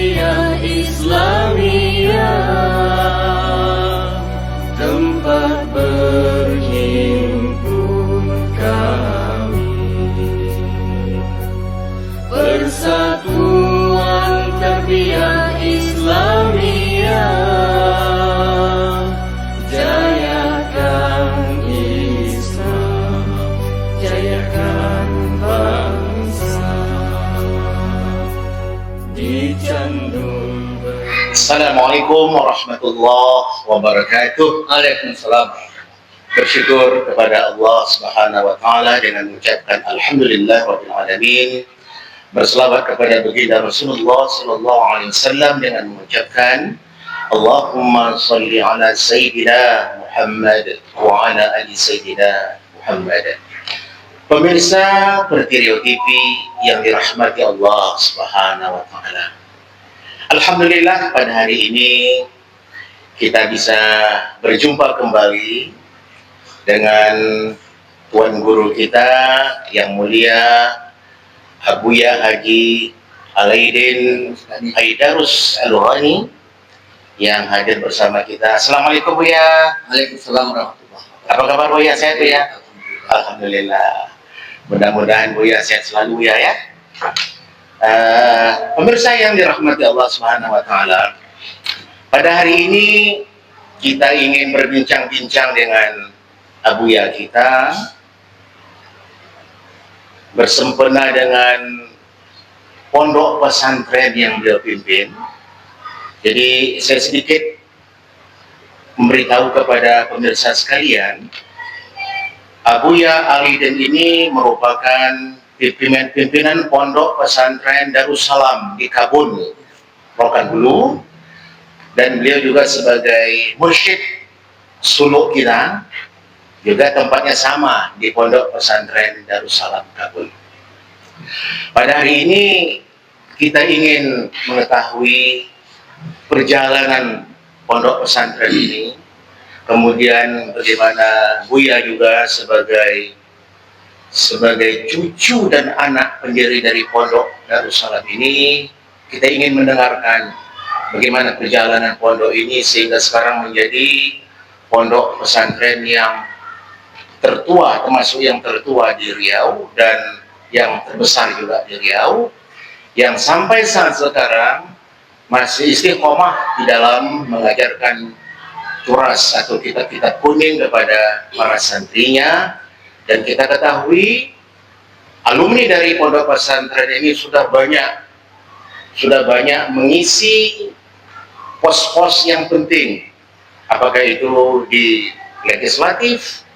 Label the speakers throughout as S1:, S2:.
S1: tarbiyah Islamiyah, tempat berhimpun kami. Persatuan tarbiyah Islamiyah, jayakan Islam, jayakan bangsa. Dicandung.
S2: Assalamualaikum warahmatullahi wabarakatuh.
S3: Waalaikumsalam.
S2: Bersyukur kepada Allah Subhanahu wa taala dengan mengucapkan alhamdulillah rabbil alamin. Berselawat kepada baginda Rasulullah sallallahu alaihi wasallam dengan mengucapkan Allahumma shalli ala sayyidina Muhammad wa ala ali sayyidina Muhammad. Pemirsa Pertirio TV yang dirahmati Allah Subhanahu wa taala. Alhamdulillah pada hari ini kita bisa berjumpa kembali dengan Tuan Guru kita yang mulia Abuya Haji Alaidin Haidarus Al-Ghani yang hadir bersama kita. Assalamualaikum Buya.
S3: Waalaikumsalam warahmatullahi wabarakatuh.
S2: Apa kabar Buya? Sehat Buya? Alhamdulillah. Mudah-mudahan Buya sehat selalu Buya ya. Pemirsa yang dirahmati Allah Subhanahu wa taala. Pada hari ini kita ingin berbincang-bincang dengan Abuya kita bersempena dengan pondok pesantren yang beliau pimpin. Jadi saya sedikit memberitahu kepada pemirsa sekalian, Abuya Alaidin ini merupakan pimpinan pondok pesantren Darussalam di Kabun, Rokan-Hulu, dan beliau juga sebagai mursyid suluk kita, juga tempatnya sama di pondok pesantren Darussalam Kabul. Pada hari ini kita ingin mengetahui perjalanan pondok pesantren ini, kemudian bagaimana Buya juga sebagai cucu dan anak pendiri dari pondok Darussalam ini, kita ingin mendengarkan bagaimana perjalanan pondok ini sehingga sekarang menjadi pondok pesantren yang tertua, termasuk yang tertua di Riau dan yang terbesar juga di Riau, yang sampai saat sekarang masih istiqomah di dalam mengajarkan turas atau kitab-kitab kuning kepada para santrinya. Dan kita ketahui alumni dari pondok pesantren ini sudah banyak mengisi pos-pos yang penting, apakah itu di legislatif,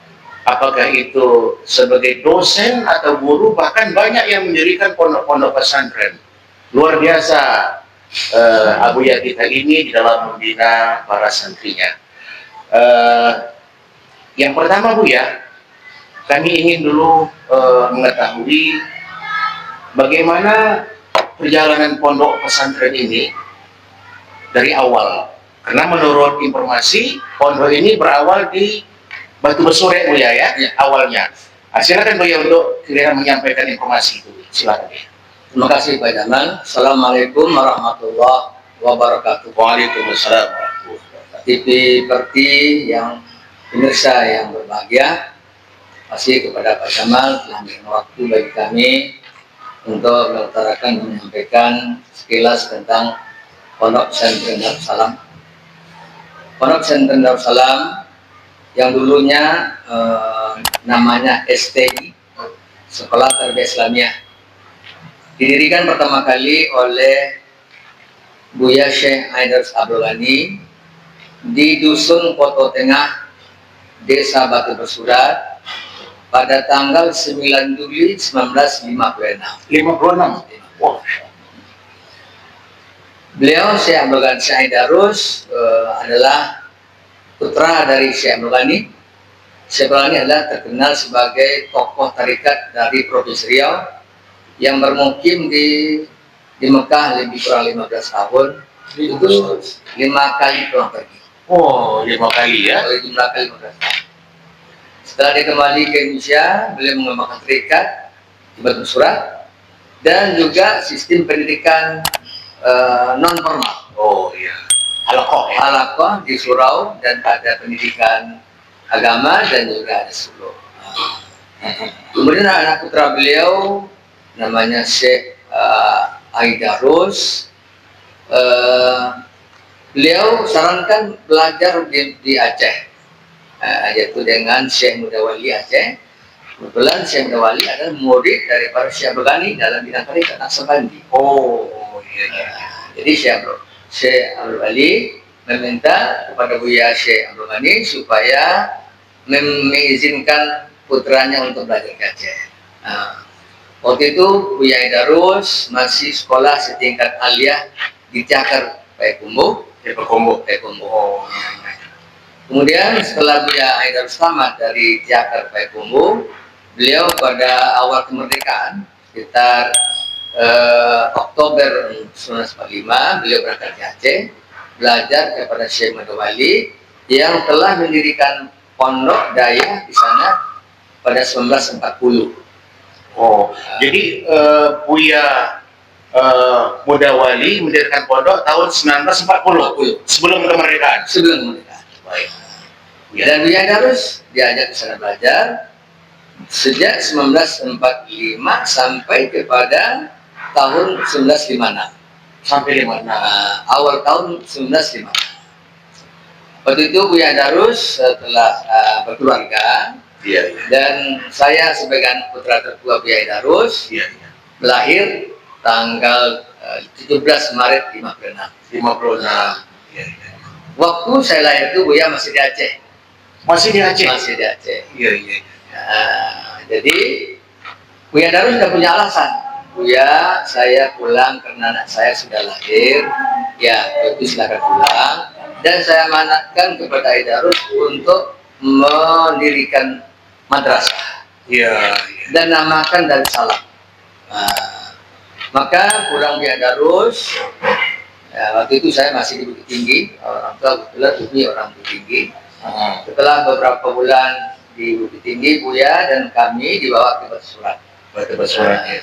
S2: apakah itu sebagai dosen atau guru, bahkan banyak yang mendirikan pondok-pondok pesantren. Luar biasa Abuya kita ini di dalam membina para santrinya. Yang pertama Buya, kami ingin dulu mengetahui bagaimana perjalanan pondok pesantren ini dari awal. Karena menurut informasi, pondok ini berawal di Batu Besore Buya ya, awalnya. Silakan Buya untuk kira menyampaikan informasi itu. Silakan.
S3: Terima kasih Pak Jamal. Assalamualaikum warahmatullahi wabarakatuh.
S2: Waalaikumsalam warahmatullahi wabarakatuh.
S3: TV Perti yang pemirsa yang berbahagia, masih kepada Pak Jamal telah memberikan waktu bagi kami untuk mengutarakan dan menyampaikan sekilas tentang Pondok Pesantren Darussalam. Pondok Pesantren Darussalam yang dulunya namanya STI, Sekolah Tarbiyah Islamiyah, didirikan pertama kali oleh Buya Syekh Haidarus Al-Ghani di Dusun Poto Tengah, Desa Batu Bersurat pada tanggal 9 Juli 1956.
S2: 56. Wow.
S3: Beliau Syekh Abdul Ghani Haidarus adalah putra dari Syekh Abdul Ghani. Syekh Abdul Ghani adalah terkenal sebagai tokoh tarikat dari Provinsi Riau yang bermukim di Mekah lebih kurang 15 tahun. Itu 5 kali pulang pergi.
S2: Oh, 5 kali ya?
S3: Jumlah kali 15 tahun. Setelah dia kembali ke Indonesia, beliau mengembangkan tarikat di Batu Surat dan juga sistem pendidikan non formal.
S2: Oh iya. Halakoh ya.
S3: Halakoh di surau dan ada pendidikan agama dan juga ada suluk. Kemudian anak putra beliau namanya Syekh Aidarus. Beliau sarankan belajar di Aceh, yaitu dengan Syekh Mudawali Aceh. Kebetulan Syekh Mudawali adalah murid daripada Syekh Abdul dalam bidang tarikat Naqsabandi.
S2: Oh iya iya.
S3: Jadi Syekh Abdul Ghani meminta kepada Buya Syekh Abdul Ghani supaya mengizinkan putranya untuk belajar ke Aceh. Waktu itu Buya Aidarus masih sekolah setingkat aliyah di Cakar Payakumbuh.
S2: Payakumbuh.
S3: Oh. Kemudian setelah Buya Aidarus tamat dari Cakar Payakumbuh, beliau pada awal kemerdekaan sekitar Oktober 1945 beliau berangkat ke Aceh belajar kepada Syekh Mudawali yang telah mendirikan pondok daya di sana pada 1940.
S2: Oh, jadi Buya Mudawali mendirikan pondok tahun 1940 sebelum kemerdekaan.
S3: Sebelum kemerdekaan.
S2: Baik.
S3: Dan Buya Aidarus diajak ke sana belajar sejak 1945 sampai kepada tahun 1956.
S2: Sampai 56.
S3: Awal tahun 1956. Waktu itu Buya Aidarus telah berkeluarga.
S2: Iya, iya.
S3: Dan saya sebagai anak putra tertua Buya Aidarus
S2: Iya, iya.
S3: lahir tanggal 17 Maret 56.
S2: 56. Iya, iya.
S3: Waktu saya lahir itu Buya masih di Aceh.
S2: Masih di Aceh?
S3: Masih di Aceh.
S2: Iya, iya.
S3: Jadi Buya Aidarus sudah punya alasan. Buya, saya pulang karena anak saya sudah lahir. Ya, itu silakan pulang. Dan saya amanatkan kepada Aidarus untuk mendirikan madrasah.
S2: Iya, iya.
S3: Dan namakan Darussalam. Maka pulang Buya Aidarus. Ya, waktu itu saya masih di Bukit Tinggi. Orang tua kebetulan Umi orang Bukit Tinggi. Setelah beberapa bulan di Bukit Tinggi, Buya dan kami dibawa ke Batu Surat.
S2: Batu Surat. Ya.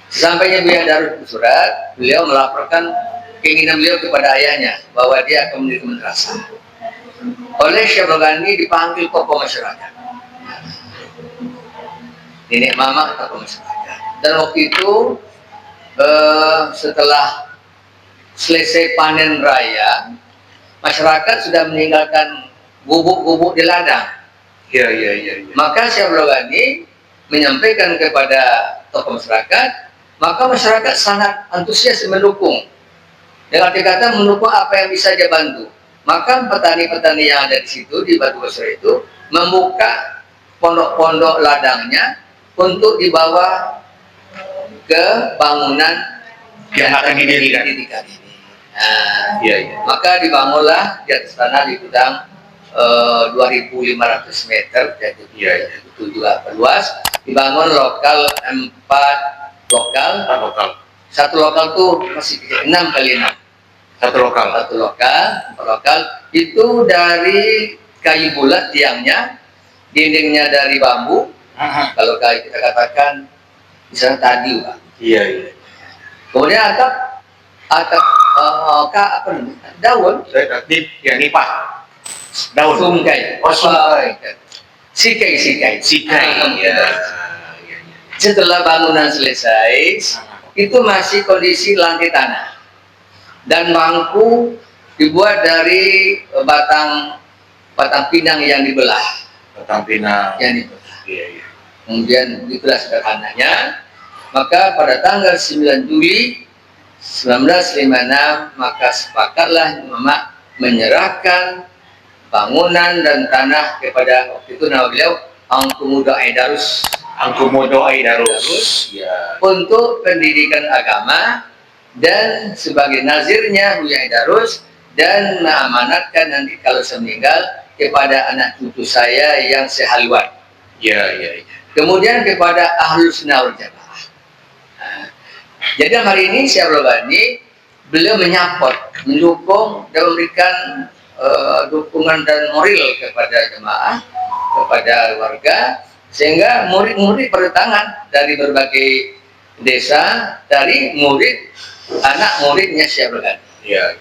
S3: Sesampainya Buya Aidarus di Surat, beliau melaporkan keinginan beliau kepada ayahnya bahwa dia akan mendirikan madrasah. Oleh Syekh Abdul Ghani dipanggil tokoh masyarakat. Nenek mama tokoh masyarakat. Dan waktu itu setelah selesai panen raya, masyarakat sudah meninggalkan gubuk-gubuk di ladang.
S2: Iya, iya, iya.
S3: Maka Syekh Abdul Ghani menyampaikan kepada tokoh masyarakat, maka masyarakat sangat antusias mendukung. Dengan kata mendukung apa yang bisa dia bantu. Maka petani-petani yang ada di situ di Batu Besar itu membuka pondok-pondok ladangnya untuk dibawa ke bangunan
S2: yang akan didirikan
S3: ini.
S2: Iya, iya.
S3: Maka dibangunlah di atas tanah di gudang 2.500 meter, jadi itu juga luas. Dibangun lokal 4 lokal. Satu lokal tuh masih 6 kali 6. Satu lokal itu dari kayu bulat tiangnya, dindingnya dari bambu. Kalau kayak kita katakan misalnya tadi, Pak.
S2: Iya, iya.
S3: Kemudian atap apa namanya? Daun.
S2: Ya, nipah. Daun.
S3: Sungkai.
S2: Oh, sungkai.
S3: Sikai.
S2: Ya.
S3: Setelah bangunan selesai, itu masih kondisi lantai tanah. Dan bangku dibuat dari batang pinang yang dibelah.
S2: Batang pinang.
S3: Yang dibelah.
S2: Iya, iya.
S3: Kemudian itulah sederhananya. Maka pada tanggal 9 Juli 1956 maka sepakatlah Mama menyerahkan bangunan dan tanah kepada waktu itu nama beliau Angkumudo Aidarus.
S2: Ya.
S3: Untuk pendidikan agama dan sebagai nazirnya Buya Aidarus dan mengamanatkan nanti kalau saya meninggal kepada anak cucu saya yang sehaluan.
S2: Ya.
S3: Kemudian kepada Ahlus Sunnah wal Jamaah. Jadi hari ini Syekh Abdul Ghani beliau menyapot, mendukung dan memberikan dukungan dan moral kepada jemaah, kepada warga, sehingga murid-murid berdatangan dari berbagai desa, dari murid anak muridnya Syekh Abdul Ghani.
S2: Iya.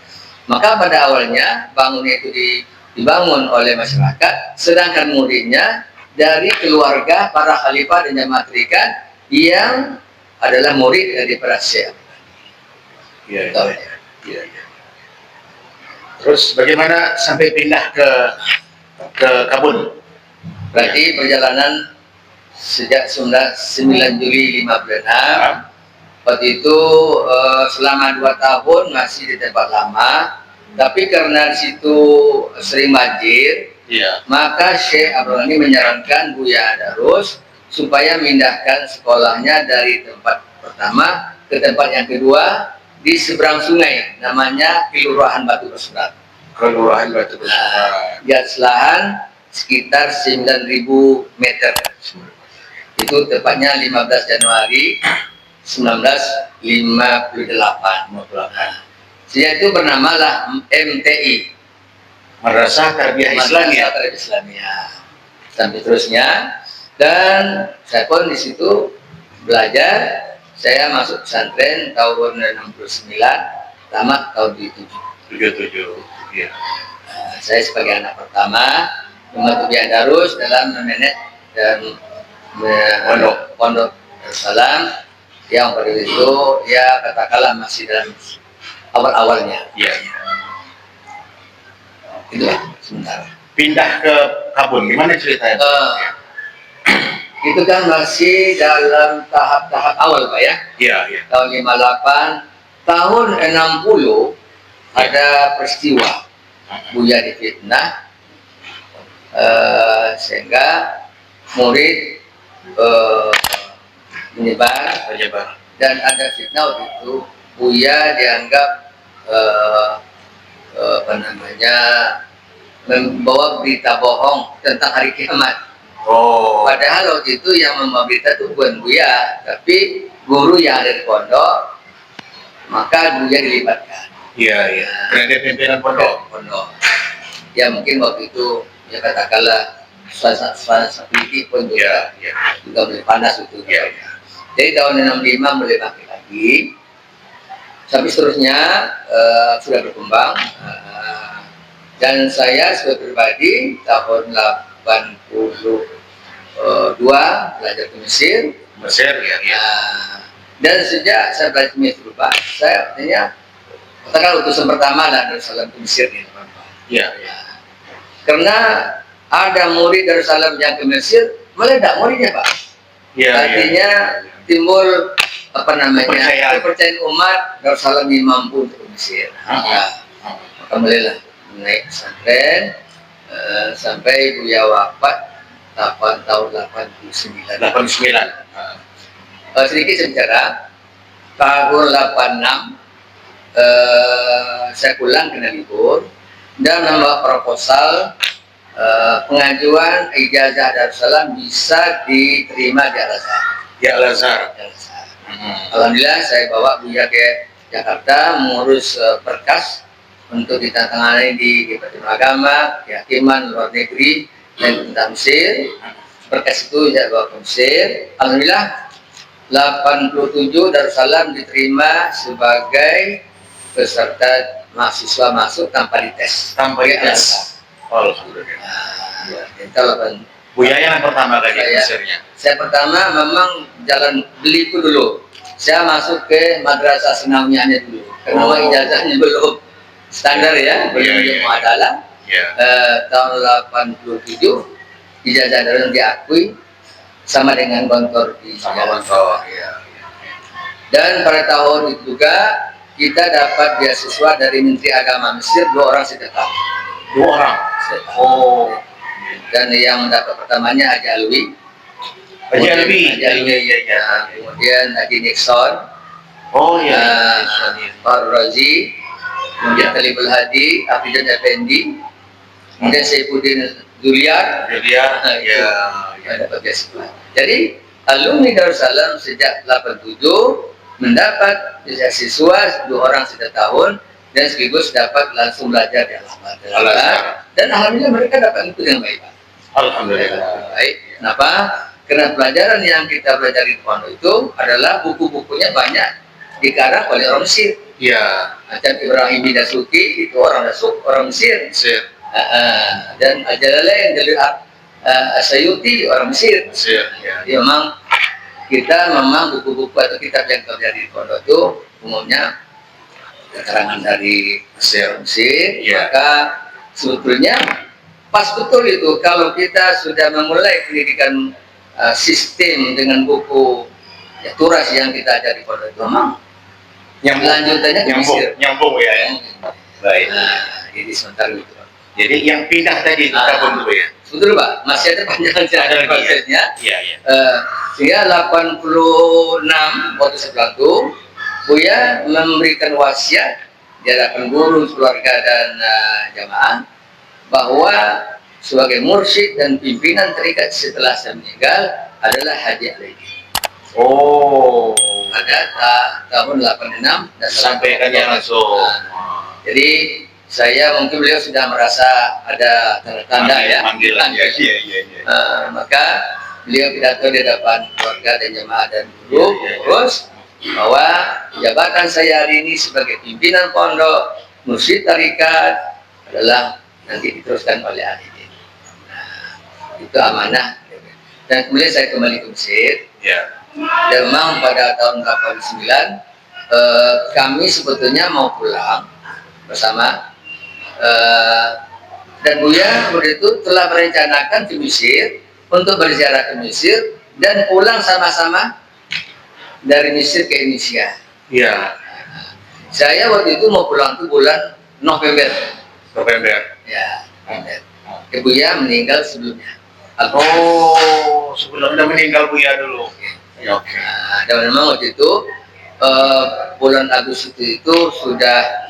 S3: Maka pada awalnya bangunnya itu dibangun oleh masyarakat, sedangkan muridnya dari keluarga para khalifah dan jamaah tarikat yang adalah murid daripada Syekh Abdul Ghani.
S2: Iya. Iya. Terus bagaimana sampai pindah ke Kabul?
S3: Berarti perjalanan sejak 9 Juli 56. Waktu itu selama 2 tahun masih di tempat lama, tapi karena di situ sering banjir,
S2: Iya.
S3: maka Syekh Abdul Ghani menyarankan Buya Darus supaya memindahkan sekolahnya dari tempat pertama ke tempat yang kedua di seberang sungai, namanya Kelurahan Batu Bersurat.
S2: Kelurahan Batu Bersurat.
S3: Di atas lahan sekitar 9.000 meter. Itu tepatnya 15 Januari 1958. Sejak itu bernamalah MTI,
S2: Madrasah Tarbiyah Islamiyah.
S3: Madrasah Islamiyah. Sampai terusnya, dan saya pun di situ belajar. Saya masuk pesantren tahun 69, tamat tahun
S2: 77. Iya.
S3: Saya sebagai anak pertama membantu Buya Darus dalam memanage dan pondok Darussalam yang pada itu ya katakanlah masih dalam awal-awalnya.
S2: Iya.
S3: Itulah sementara.
S2: Pindah ke Kabul, gimana ceritanya?
S3: Itu kan masih dalam tahap-tahap awal Pak ya.
S2: Iya, iya.
S3: Tahun 58, tahun 60 ada peristiwa Buya difitnah, sehingga murid menyebar, dan ada fitnah waktu itu. Buya dianggap membawa berita bohong tentang hari kiamat.
S2: Oh.
S3: Padahal waktu itu yang membawa berita itu bukan Buya, tapi guru yang ada di pondok. Maka Buya dilibatkan.
S2: Iya, iya. Karena dia pimpinan pondok.
S3: Ya mungkin waktu itu ya katakanlah suasana politik pun juga mulai panas itu.
S2: Iya.
S3: Jadi tahun 65 mulai bangkit lagi. Sampai seterusnya sudah berkembang. Dan saya sebagai pribadi tahun 82 belajar ke Mesir.
S2: Ya.
S3: Dan sejak saya belajar ke Mesir, Pak, saya artinya katakan utusan pertama lah Darussalam ke Mesir ini, teman-teman.
S2: Iya.
S3: Karena ada murid Darussalam yang ke Mesir, meledak muridnya, Pak.
S2: Iya.
S3: Artinya timbul kepercayaan umat Darussalam ini mampu untuk ke Mesir. Maka mulailah naik pesantren sampai Buya wafat tahun 89. Sedikit sejarah, tahun 86 saya pulang kena libur dan membawa proposal pengajuan ijazah Darussalam bisa diterima di Al-Azhar. Alhamdulillah saya bawa Buya ke Jakarta mengurus berkas untuk ditandatangani di Departemen Agama, Kehakiman Luar Negeri dan tentang Mesir. Berkas itu saya bawa ke Mesir. Alhamdulillah 87 Darussalam diterima sebagai peserta mahasiswa masuk tanpa dites. Alhamdulillah.
S2: Buya yang pertama kali di Mesirnya.
S3: Saya pertama memang jalan beliku dulu. Saya masuk ke Madrasah Sanawiyahnya dulu. Karena ijazahnya belum standar ya, belum muadalah. Tahun 87 ijazah Darussalam diakui sama dengan Gontor di Jakarta. Dan pada tahun itu juga kita dapat beasiswa dari Menteri Agama Mesir 2 orang setiap tahun.
S2: 2 orang.
S3: Dan yang mendapat pertamanya Haji Alwi. Kemudian Haji Nixon. Pak Razi. Kemudian Talibul Hadi, Abidjan Effendi. Kemudian Saifuddin Zuliar. Dapat beasiswa. Jadi alumni Darussalam sejak 87 mendapat beasiswa 2 orang setiap tahun dan sekaligus dapat langsung belajar di Al-Azhar. Dan alhamdulillah mereka dapat itu dengan baik.
S2: Alhamdulillah.
S3: Baik. Kenapa? Karena pelajaran yang kita pelajari di pondok itu adalah buku-bukunya banyak digarap oleh orang Mesir.
S2: Ya,
S3: Macam Ibrahim bin Dasuki itu orang Mesir.
S2: Mesir.
S3: Dan Jalalain dari Asyuti orang Mesir.
S2: Mesir. Ya.
S3: Jadi memang buku-buku atau kitab yang terjadi di pondok itu umumnya keterangan dari
S2: Mesir.
S3: Mesir.
S2: Ya.
S3: Maka sebetulnya pas betul itu kalau kita sudah memulai pendidikan sistem dengan buku turas yang kita ajar di pondok itu memang lanjutannya ke Mesir.
S2: Nyambung ya. Baik.
S3: Jadi sementara itu.
S2: Jadi yang pindah tadi itu tabung dulu ya.
S3: Betul Pak, masih ada panjang prosesnya.
S2: Iya, iya.
S3: Sehingga 86 waktu setelah itu Buya memberikan wasiat di hadapan guru, keluarga dan jamaah bahwa sebagai mursyid dan pimpinan tarekat setelah saya meninggal adalah Haji Alaidi.
S2: Oh,
S3: Pada tahun 86 dan
S2: sampaikannya langsung.
S3: Jadi saya mungkin beliau sudah merasa ada tanda-tanda ya.
S2: Panggilan. Iya.
S3: Maka beliau pidato di hadapan keluarga dan jemaah dan guru pengurus bahwa jabatan saya hari ini sebagai pimpinan pondok mursyid tarekat adalah nanti diteruskan oleh ahli. Itu amanah. Dan kemudian saya kembali ke Mesir.
S2: Ya.
S3: Dan memang pada tahun 89 kami sebetulnya mau pulang bersama dan Buya waktu itu telah merencanakan ke Mesir untuk berziarah ke Mesir dan pulang sama-sama dari Mesir ke Indonesia.
S2: Iya.
S3: Saya waktu itu mau pulang itu bulan November. Ya, November. Buya meninggal sebelumnya.
S2: Oh, sebelum dia meninggal Buya dulu. Ya, oke.
S3: Dan memang waktu itu bulan Agustus itu sudah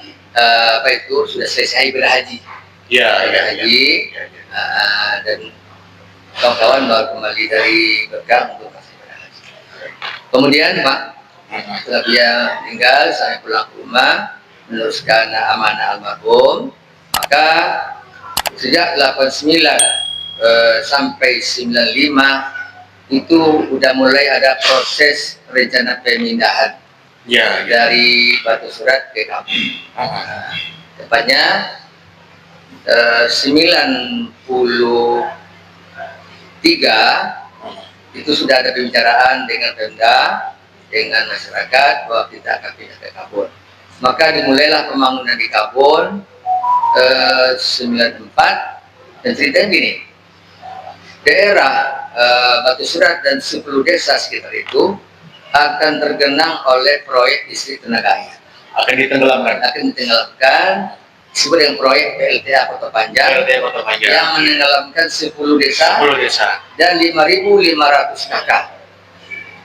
S3: sudah selesai berhaji.
S2: Iya.
S3: Berhaji. Dan kawan-kawan baru kembali dari Mekah untuk kasih berhaji. Kemudian Pak, setelah dia meninggal, saya pulang ke rumah meneruskan amanah almarhum. Maka sejak 89 sampai 95 itu udah mulai ada proses rencana pemindahan dari Batu Surat ke Kampung. Tepatnya 93 itu sudah ada pembicaraan dengan Pemda, dengan masyarakat bahwa kita akan pindah ke Kabun. Maka dimulailah pembangunan di Kabun 94 dan ceritanya gini. Daerah Batu Surat dan 10 desa sekitar itu akan tergenang oleh proyek listrik tenaga air.
S2: Akan ditenggelamkan.
S3: Disebut dengan proyek PLTA Kota Panjang. Yang menenggelamkan 10 desa. Dan 5.500 kakak.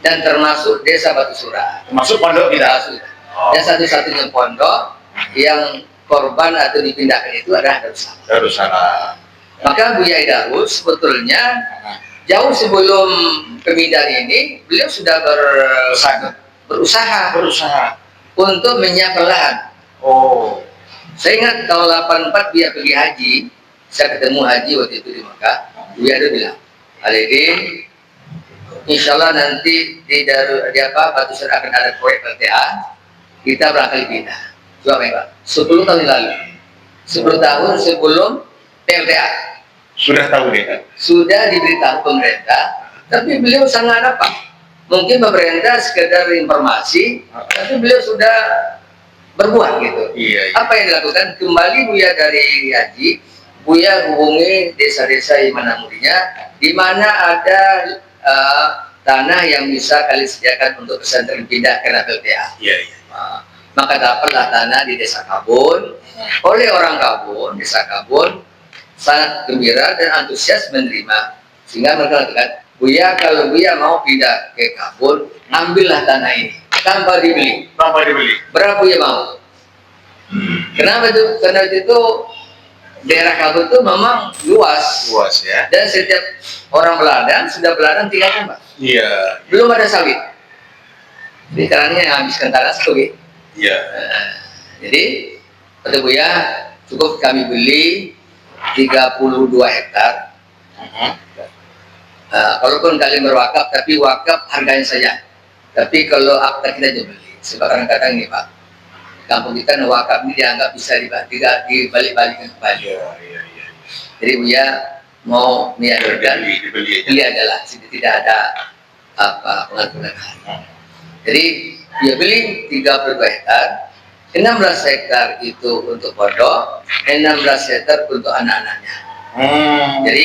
S3: Dan termasuk desa Batu Surat.
S2: Termasuk pondok kita.
S3: Dan satu-satunya pondok yang korban atau dipindahkan itu adalah Darussalam. Maka Buya Darus sebetulnya jauh sebelum pemindahan ini beliau sudah berusaha untuk menyiapkan lahan.
S2: Oh,
S3: Saya ingat tahun 84 dia pergi haji, saya ketemu haji waktu itu di Mekah. Buya ada bilang, Alaidin, insya Allah nanti di Batu Surat akan ada proyek LTA, kita berangkat pindah. Coba Pak, 10 tahun lalu, 10 tahun sebelum PLTA.
S2: sudah tahu deh.
S3: Sudah diberitahu pemerintah, tapi beliau sangat mungkin pemerintah sekedar informasi, tapi beliau sudah berbuat gitu.
S2: Iya.
S3: Apa yang dilakukan? Kembali Buya dari haji, Buya hubungi desa-desa Imanamudinya, di mana ada tanah yang bisa kalian sediakan untuk pesantren pindah ke PLTA.
S2: Iya.
S3: Maka dapatlah tanah di desa Kabun oleh orang Kabun, desa Kabun sangat gembira dan antusias menerima, sehingga mereka katakan, Buya kalau Buya mau pindah ke Kabun, ambillah tanah ini tanpa dibeli. Berapa Buya mau? Kenapa itu? Karena itu daerah Kabun itu memang luas
S2: ya.
S3: dan setiap orang beladang sudah beladang 3 tahun Pak.
S2: Iya.
S3: Belum ada sawit. Jadi tanahnya yang habiskan tanah sawit.
S2: Iya.
S3: Jadi kata Buya cukup kami beli 32 hektar. Kalaupun kalian berwakaf, tapi wakaf harganya saja. Tapi kalau akta kita jual beli. Sebab kadang-kadang ini Pak, kampung kita wakaf ini dianggap bisa dibalik-balikan kembali.
S2: Iya.
S3: Jadi Buya mau niatkan
S2: Dibeli
S3: beli adalah tidak ada pengaturan. Jadi dia beli 32 hektar, 16 hektar itu untuk pondok, 16 hektar untuk anak-anaknya. Jadi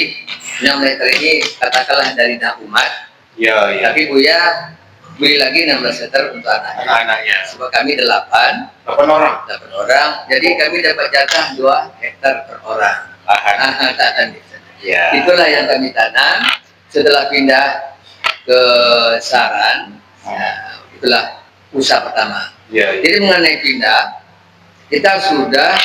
S3: 16 hektar ini katakanlah dari Umat,
S2: Iya.
S3: tapi Buya beli lagi 16 hektar untuk
S2: Anak-anaknya.
S3: Sebab kami 8
S2: orang.
S3: orang, jadi kami dapat jatah 2 hektar per orang.
S2: Lahan. Ya.
S3: Itulah yang kami tanam setelah pindah ke Saran. Itulah usaha pertama.
S2: Iya.
S3: Jadi mengenai pindah, kita sudah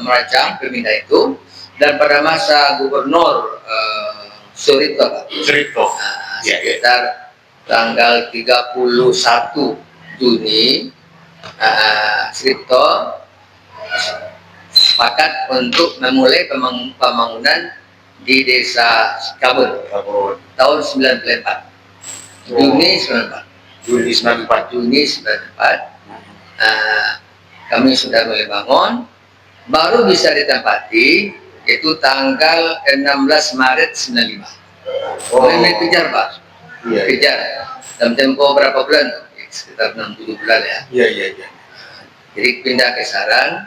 S3: merancang pindah itu, dan pada masa Gubernur Surito, Pak, sekitar tanggal 31 Juni, Surito sepakat untuk memulai pembangunan di Desa Kabun tahun 94. Juni 94. Kami sudah mulai bangun, baru bisa ditempati itu tanggal 16 Maret 95. Mulai kejar Pak, kejar dalam tempo berapa bulan? Sekitar 6-7 bulan ya.
S2: Iya.
S3: Jadi pindah ke Saran,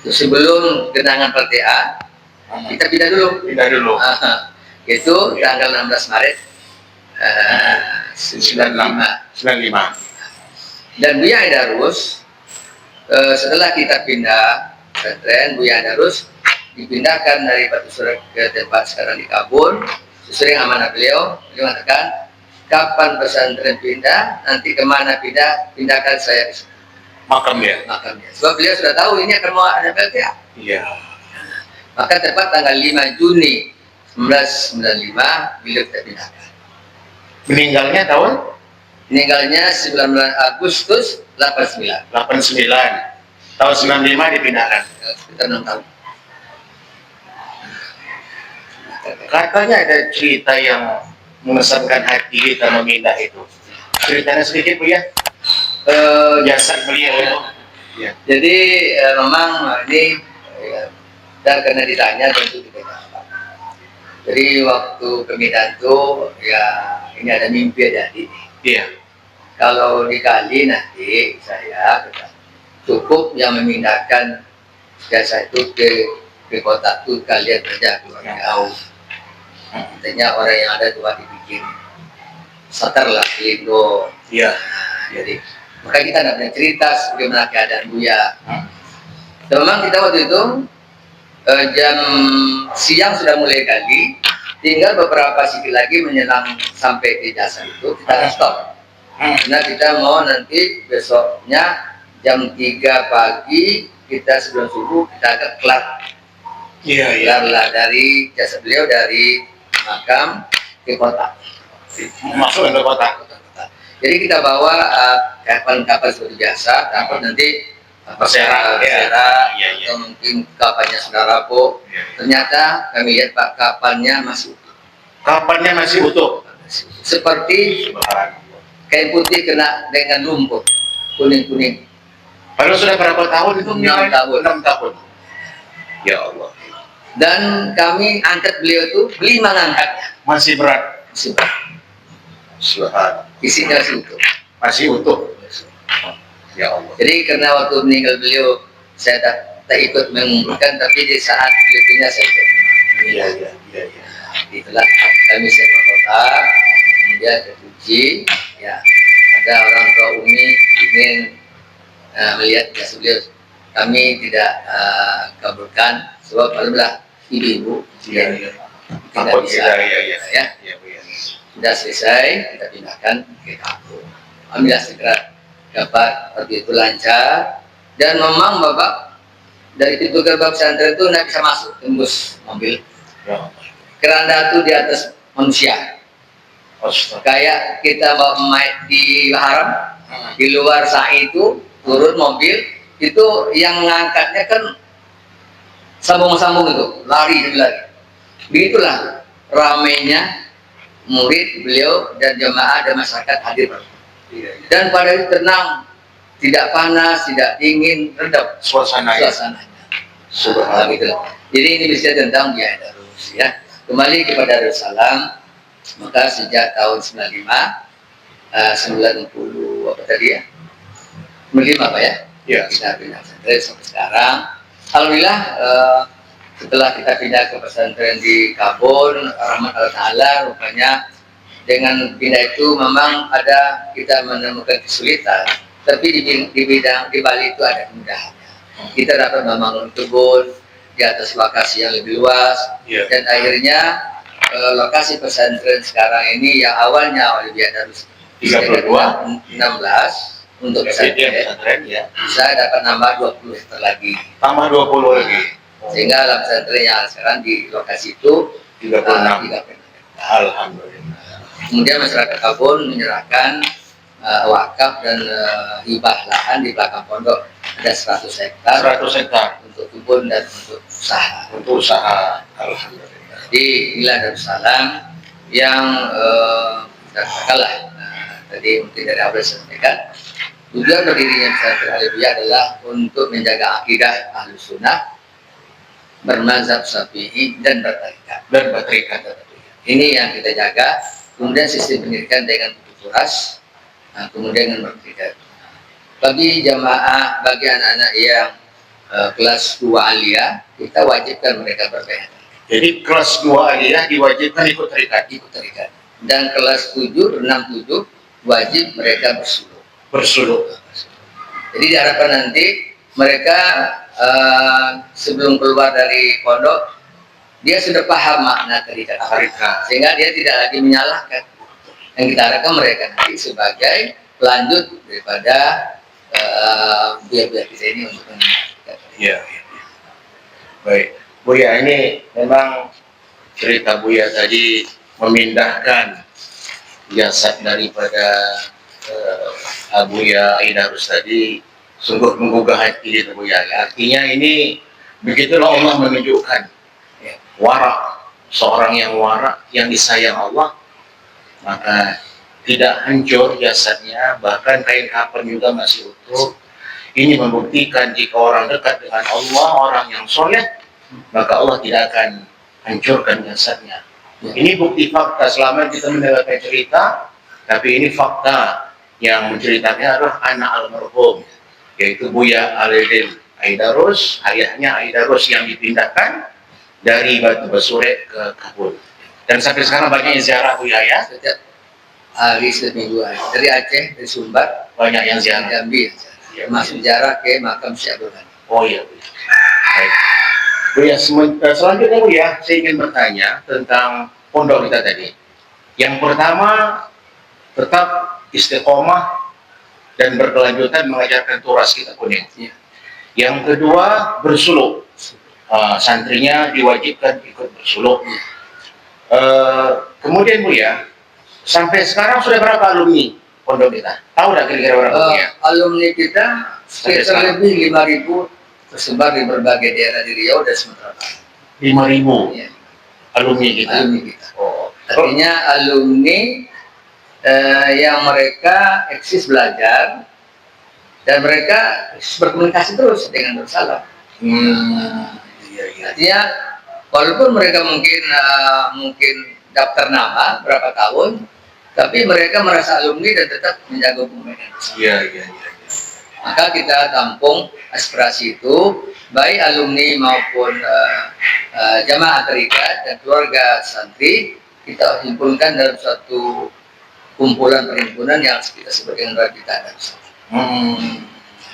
S3: sebelum genangan PTA, kita pindah dulu. Itu tanggal 16 Maret 95. Dan Buya Aidarus, setelah kita pindah pesantren, Buya Aidarus dipindahkan dari Batu Surat ke tempat sekarang di Kabun. Sesuai amanah beliau mengatakan, kapan pesantren pindah, nanti kemana pindahkan saya ke sana.
S2: Makamnya.
S3: Sebab beliau sudah tahu ini akan mau ada PTA.
S2: Iya.
S3: Maka tepat tanggal 5 Juni 1995 beliau kita pindahkan.
S2: Meninggalnya tahun?
S3: Meninggalnya 19 Agustus 89.
S2: Tahun 95 dipindahkan.
S3: Sekitar 6 tahun.
S2: Katanya ada cerita yang mengesankan hati kita memindah itu. Ceritanya sedikit Bu ya. Jasad beliau itu. Ya.
S3: Jadi memang ini dan karena ditanya tentu kita jawab. Jadi waktu pemindahan itu ya ini ada mimpi jadi.
S2: Iya.
S3: Kalau dikali nanti saya cukup yang memindahkan jasa itu ke kota itu kalian saja keluarga jauh. Artinya orang yang ada tuh dibikin satar lah Lindo.
S2: Iya.
S3: Jadi maka kita tidak punya cerita bagaimana keadaan Buya. Dan memang kita waktu itu jam siang sudah mulai gali, tinggal beberapa sedikit lagi menjelang sampai ke jasa itu kita stop. Karena kita mau nanti besoknya jam 3 pagi kita sebelum subuh kita agak kelar.
S2: Iya.
S3: Dari jasa beliau dari makam ke kota.
S2: Masuk ke kota.
S3: Jadi kita bawa kapal-kapal seperti biasa, dapat nanti
S2: Persera,
S3: atau mungkin kapalnya sudah rapuh. Ternyata kami lihat Pak kapalnya masih utuh.
S2: Kapalnya masih utuh.
S3: Seperti kain putih kena dengan lumpur kuning-kuning.
S2: Padahal sudah berapa tahun itu?
S3: 6 tahun.
S2: 6 tahun. Ya Allah.
S3: Dan kami angkat beliau itu, beli mengangkatnya.
S2: Masih berat.
S3: Masih berat.
S2: Subhanallah.
S3: Isinya masih utuh.
S2: Masih utuh. Ya Allah.
S3: Jadi karena waktu meninggal beliau saya tak ikut mengumpulkan, tapi di saat beliau pindah saya ikut.
S2: Iya.
S3: Itulah kami sepak kota, kemudian terpuji, ya ada orang tua Umi ingin melihat jasa beliau, kami tidak kabulkan sebab malamlah ibu
S2: Iya.
S3: tidak bisa.
S2: Iya.
S3: Sudah selesai kita pindahkan ke kampung. Alhamdulillah segera dapat waktu itu lancar, dan memang Bapak dari pintu gerbang pesantren itu tidak bisa masuk, tembus mobil.
S2: Ya.
S3: Keranda itu di atas manusia. Kayak kita bawa mayat di haram, di luar sa'i itu turun mobil, itu yang ngangkatnya kan sambung-sambung itu, lari. Begitulah ramainya murid beliau dan jemaah dan masyarakat hadir.
S2: Iya, iya.
S3: Dan pada itu tenang, tidak panas, tidak dingin, redap
S2: Suasananya.
S3: suasananya.
S2: Subhanallah.
S3: Gitu. Jadi ini bisa tentang Buya Darus ya. Kembali kepada Darussalam, maka sejak tahun 90 apa tadi ya? 95 Pak ya?
S2: Ya.
S3: Kita pindah pesantren sampai sekarang. Alhamdulillah setelah kita pindah ke pesantren di Kabul, rahmat Allah Ta'ala, rupanya dengan pindah itu memang ada kita menemukan kesulitan, tapi di Bali itu ada kemudahan. Kita dapat membangun kebun di atas lokasi yang lebih luas, dan akhirnya lokasi pesantren sekarang ini yang awalnya oleh Buya Darus
S2: 32
S3: 16 untuk pesantren,
S2: ya.
S3: saya dapat nambah 20 hektar lagi,
S2: Tambah 20 lagi.
S3: sehingga dalam pesantren yang sekarang di lokasi itu
S2: 36.
S3: 36.
S2: Alhamdulillah.
S3: Kemudian masyarakat Kabul menyerahkan wakaf dan hibah lahan di belakang pondok, ada 100 hektar
S2: 100 hektar
S3: untuk kebun dan untuk usaha.
S2: untuk usaha. Alhamdulillah.
S3: Jadi inilah Darussalam yang katakanlah tadi mungkin dari awal saya sampaikan, tujuan berdirinya pesantren Aliyah adalah untuk menjaga akidah Ahlus Sunnah, bermazhab Syafi'i dan bertarikat. Ini yang kita jaga. Kemudian sistem pendidikan dengan kulturas, kemudian dengan bertarikat. Bagi jamaah, bagi anak-anak yang kelas 2 aliyah, kita wajibkan mereka berbayar.
S2: Jadi kelas 2 aliyah diwajibkan ikut tarikat.
S3: Dan kelas 7, 6, 7 wajib mereka bersuluk. Jadi diharapkan nanti mereka sebelum keluar dari pondok, dia sudah paham makna tarikat, sehingga dia tidak lagi menyalahkan. Yang kita harapkan mereka nanti sebagai lanjut daripada biar kita ini untuk menjaga.
S2: Iya. Baik, Buya, ini memang cerita Buya tadi memindahkan jasad daripada Buya Aidarus tadi sungguh menggugah hati kita, Buya. Artinya ini begitulah Allah menunjukkan wara, seorang yang wara, yang disayang Allah, maka tidak hancur jasadnya, bahkan kain kafan juga masih utuh. Ini membuktikan jika orang dekat dengan Allah, orang yang soleh, maka Allah tidak akan hancurkan jasadnya. Ini bukti fakta. Selama kita mendengarkan cerita, tapi ini fakta yang menceritakannya adalah anak almarhum, yaitu Buya Alidin Aidarus, ayahnya Aidarus yang dipindahkan dari Batu Basure ke Kabul. Dan sampai sekarang banyak yang ziarah Buya ya.
S3: Setiap hari seminggu dari Aceh, dari Sumbar,
S2: Banyak yang ziarah.
S3: Jambi, masuk ziarah ke makam Syekh Abdul Ghani.
S2: Oh iya. Baik. Buya, selanjutnya Buya, saya ingin bertanya tentang pondok kita tadi. Yang pertama, tetap istiqomah dan berkelanjutan mengajarkan turas kita kuning. Yang kedua, bersuluk. Santrinya diwajibkan ikut bersuluk. Kemudian Buya, sampai sekarang sudah berapa alumni pondok kita? Tahu nggak kira-kira berapa Buya?
S3: Alumni kita sekitar lebih 5.000 tersebar di berbagai daerah di Riau dan Sumatera Barat.
S2: 5.000
S3: Ya,
S2: alumni kita.
S3: alumni kita.
S2: Oh.
S3: Artinya alumni yang mereka eksis belajar dan mereka berkomunikasi terus dengan Darussalam.
S2: Iya.
S3: Artinya walaupun mereka mungkin daftar nama berapa tahun, tapi mereka merasa alumni dan tetap menjaga hubungan dengan Darussalam.
S2: Iya.
S3: Maka kita tampung aspirasi itu, baik alumni maupun jamaah tarikat dan keluarga santri, kita himpunkan dalam suatu kumpulan perhimpunan yang kita sebut dengan Rabita Darussalam.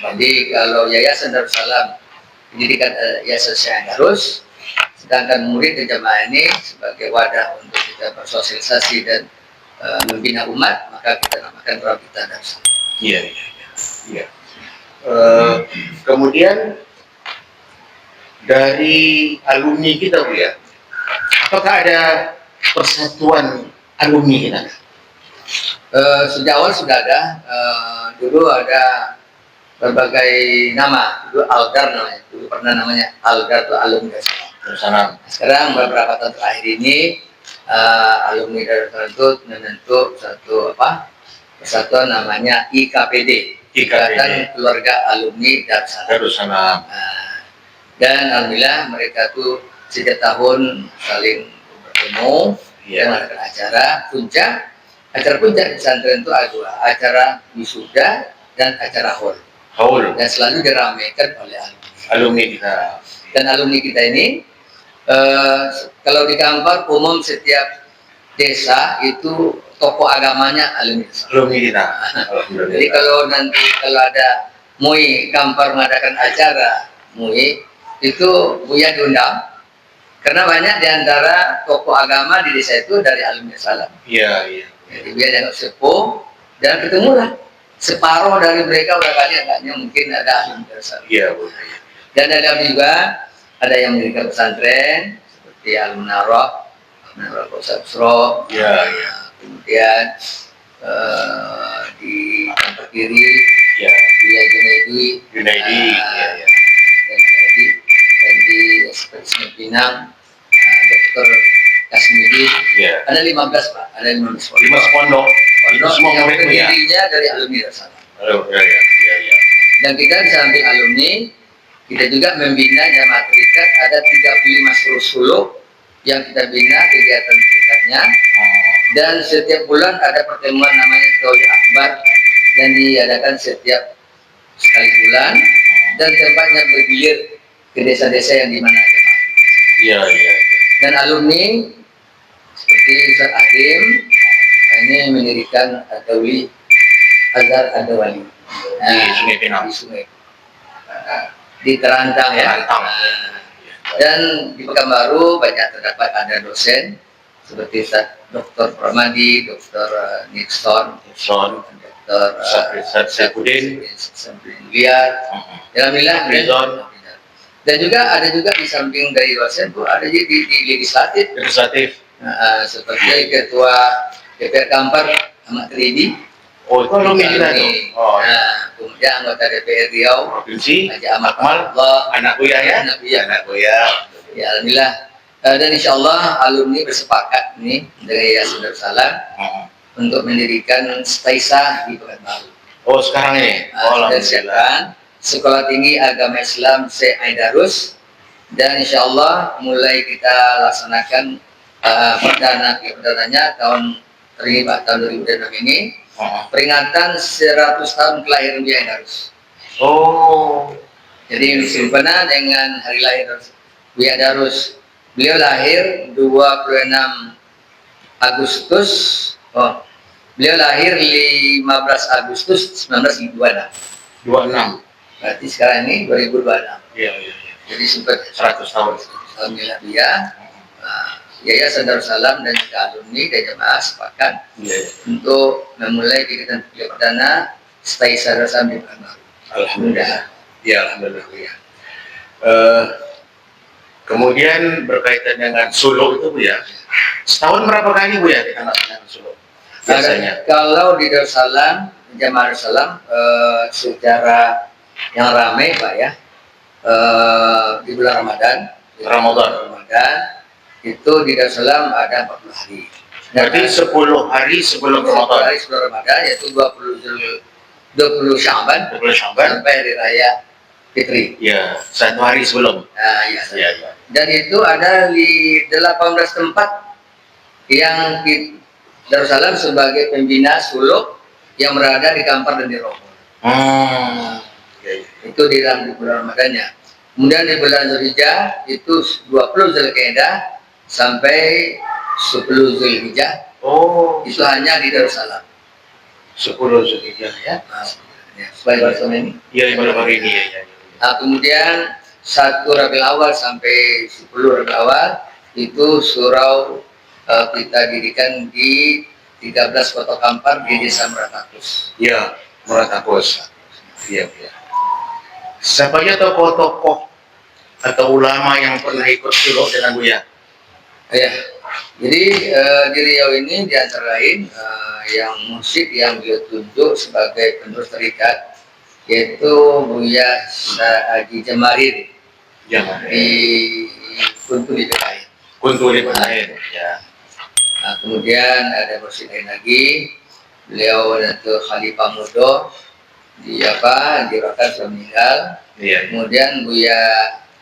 S3: Jadi kalau Yayasan Darussalam, pendidikan Yayasan Syekh Darus, sedangkan murid dan jamaah ini sebagai wadah untuk kita bersosialisasi dan membina umat, maka kita namakan Rabita Darussalam.
S2: Iya. Kemudian dari alumni kita Buya, apakah ada persatuan alumni kita?
S3: Sejak awal sudah ada, dulu ada berbagai nama, dulu Algar namanya, dulu pernah namanya Algar atau alumni Darussalam. Sekarang beberapa tahun terakhir ini alumni Darussalam itu membentuk satu persatuan namanya IKPD, Ikatan Keluarga Alumni Darussalam.
S2: Darussalam.
S3: Nah, dan alhamdulillah mereka tuh setiap tahun saling bertemu, mengadakan acara puncak. Acara puncak pesantren itu ada dua, acara wisuda dan acara haul. Dan selalu diramaikan oleh alumni
S2: kita.
S3: Dan alumni kita ini, kalau di Kampar umum setiap desa itu tokoh agamanya alumni
S2: kita.
S3: Jadi kalau nanti ada MUI Kampar mengadakan acara MUI itu Buya diundang, karena banyak diantara tokoh agama di desa itu dari alumni Salam.
S2: Iya.
S3: Jadi Buya dianggap sepuh dan ketemulah separuh dari mereka agaknya mungkin ada alumni Salam.
S2: Iya.
S3: Dan ada juga ada yang mendirikan pesantren seperti Al-Munarah, Al-Sabsro, kemudian di Kampar Kiri, Buya Junaidi, dan di Seperti Pinang, Dr. Kasmidi, ada 15 Pak, ada 15
S2: pondok.
S3: Itu semua yang pendirinya dari alumni Darussalam. Dan kita di samping alumni, kita juga membina jamaah terikat, ada 35 suluk yang kita bina kegiatan terikatnya. Dan setiap bulan ada pertemuan namanya Taulih Akbar yang diadakan setiap sekali bulan, dan tempatnya bergilir ke desa-desa yang dimana ada. Dan alumni seperti Ustaz Hakim ini mendirikan Adawi Azhar Adawali
S2: di Sungai Pinang,
S3: di Terantang ya. Dan di Pekanbaru banyak terdapat ada dosen seperti Dr. Pramadi, Dr. Nixon, Dr. Syafudin Liat, Alhamdulillah. Dan juga ada di samping dari dosen tuh ada di legislatif. Seperti Ketua DPR Kampar Ahmad Tridi.
S2: Itu alumni kita tuh.
S3: Kemudian anggota DPR Riau
S2: Provinsi
S3: Haji Ahmad
S2: anak Buya.
S3: Ya alhamdulillah. Dan insya Allah alumni bersepakat nih dengan Yayasan Darussalam untuk mendirikan Staisa di Pekanbaru.
S2: Sekarang ini.
S3: Dan siapkan Sekolah Tinggi Agama Islam Syekh Aidarus, dan insya Allah mulai kita laksanakan perdananya tahun 2006 ini, peringatan 100 tahun kelahiran Buya Aidarus. Jadi simpanan dengan hari lahir Buya Aidarus. Beliau lahir 26 Agustus. Beliau lahir 15 Agustus 1926. Berarti sekarang ini 2026. Jadi sempat 100 tahun. Alhamdulillah dia. Yayasan Darussalam dan juga alumni dan jemaah sepakat untuk memulai kegiatan perdana Staisa Darussalam di Pekanbaru.
S2: Alhamdulillah. Alhamdulillah. Kemudian berkaitan dengan suluk itu Bu ya. Setahun berapa kali Bu ya kita melaksanakan suluk? Biasanya.
S3: Kalau di Darussalam, jemaah Darussalam secara yang ramai Pak ya, di bulan Ramadan itu di Darussalam ada 40 hari.
S2: Berarti 10 hari sebelum Ramadan.
S3: 10 hari sebelum Ramadan, yaitu 20 Sya'ban sampai hari raya Fitri.
S2: Ya, 1 hari sebelum.
S3: Dan itu ada di 18 tempat yang di Darussalam sebagai pembina suluk yang berada di Kampar dan di Rombol. Itu di dalam bulan Ramadannya. Kemudian di bulan Zulhijjah itu 20 Zulqa'dah sampai 10 Zulhijjah. Itu hanya di Darussalam.
S2: 10 Zulhijjah ya.
S3: Baru ini.
S2: Baru ini ya.
S3: Kemudian 1 Rabiul Awal sampai 10 Rabiul Awal itu surau kita dirikan di 13 kota Kampar di Desa Meratakus.
S2: Meratakus. Siapa aja tokoh-tokoh atau ulama yang pernah ikut suluk dengan Buya?
S3: Jadi di Riau ini di antara lain yang musik yang beliau tunjuk sebagai penerus tarikat yaitu Buya Haji Jamarir di Kuntuli
S2: Kuntuli Petahin.
S3: Kemudian ada musik lain lagi beliau Datuk Khalifah Mudo di Rokan sudah meninggal.
S2: Iya.
S3: Kemudian Buya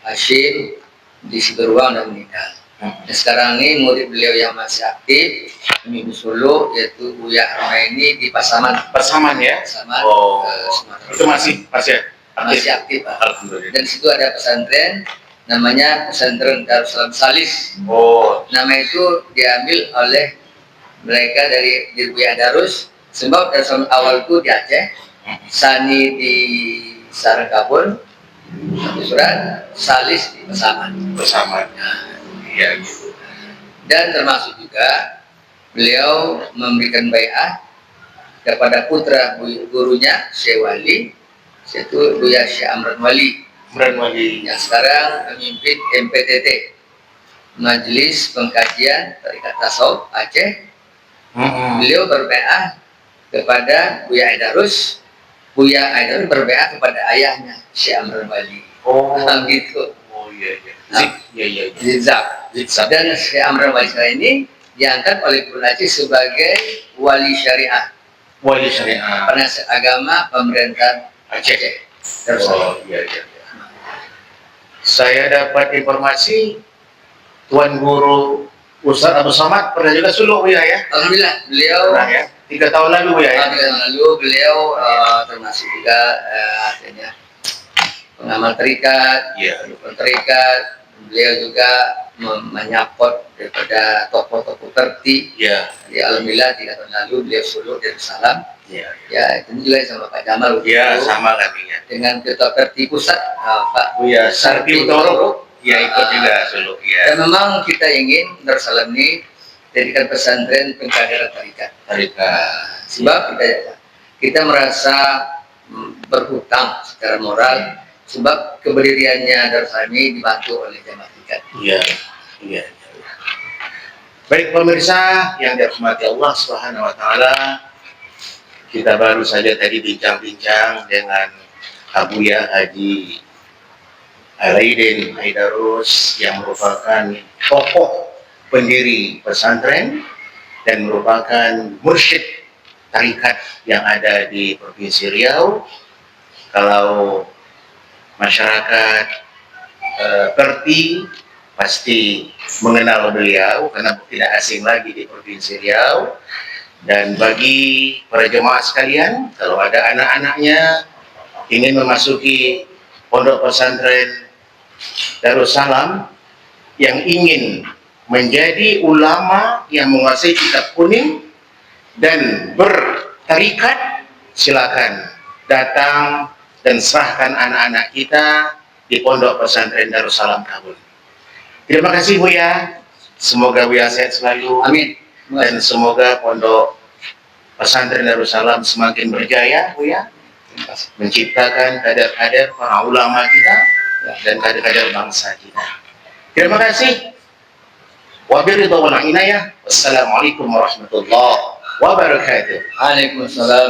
S3: Hashim di Siberwang sudah meninggal. Dan sekarang ini murid beliau yang masih aktif di Solo yaitu Buya Harmaini di Pasaman.
S2: Pasaman ya?
S3: Pasaman.
S2: Oh,
S3: Sumatera.
S2: itu masih
S3: aktif, Pak.
S2: Alhamdulillah.
S3: Dan situ ada pesantren namanya Pesantren Darussalam Salis.
S2: Oh,
S3: Nama itu diambil oleh mereka dari Buya Darus, sebab Darussalam awal itu di Aceh, Sani di Sarangkabun, Surat, Salis di Pasaman.
S2: Pasaman. Iya gitu.
S3: Dan termasuk juga beliau memberikan baiat kepada putra gurunya Syekh Wali, yaitu Buya Syekh Amran Wali yang sekarang memimpin MPTT, Majelis Pengkajian Tarekat Tasawuf Aceh. Beliau berbaiat kepada Buya Aidarus, Buya Aidarus berbaiat kepada ayahnya Syekh Amran Wali.
S2: Oh,
S3: Gitu.
S2: Oh iya.
S3: Zigzag. Dan Syekh Amran Wali ini diangkat oleh Gubernur Aceh sebagai wali syariah,
S2: Wali syariah.
S3: penasihat agama pemerintah Aceh.
S2: Oh iya. Saya dapat informasi Tuan Guru Ustaz Abdul Somad pernah juga suluk ya?
S3: Alhamdulillah beliau
S2: Pernah ya? 3 tahun lalu ya?
S3: 3 tahun lalu beliau termasuk juga artinya pengamal terikat, dukun terikat. Beliau juga menyapot daripada tokoh-tokoh terti. Jadi alhamdulillah 3 tahun lalu beliau suluk dari Salam. Ya, itu juga sama Pak Jamal.
S2: Ya, sama kami ya.
S3: Dengan ketua terti pusat Pak
S2: Buya Sarpi Utoro. Ya, ikut juga suluk ya.
S3: Dan memang kita ingin Darussalam ini jadikan pesantren pengkaderan tarikat. Sebab kita merasa berhutang secara moral, sebab keberdiriannya Darussalam ini dibantu oleh jamaah tarikat.
S2: Iya. Baik pemirsa yang dirahmati Allah Subhanahu wa taala, kita baru saja tadi bincang-bincang dengan Buya Haji Alaidin Aidarus yang merupakan tokoh pendiri pesantren dan merupakan mursyid tarikat yang ada di Provinsi Riau. Kalau masyarakat Perti pasti mengenal beliau karena tidak asing lagi di Provinsi Riau. Dan bagi para jemaah sekalian, kalau ada anak-anaknya ingin memasuki pondok pesantren Darussalam yang ingin menjadi ulama yang menguasai kitab kuning dan bertarikat, silakan datang dan serahkan anak-anak kita di pondok pesantren Darussalam Kabul. Terima kasih Buya, semoga Buya sehat selalu.
S3: Amin.
S2: Dan semoga pondok pesantren Darussalam semakin berjaya Buya, menciptakan kader-kader para ulama kita dan kader-kader bangsa kita. Terima kasih. Wabillahi taufiq wal hidayah. Wassalamualaikum warahmatullahi wabarakatuh.
S3: Waalaikumsalam.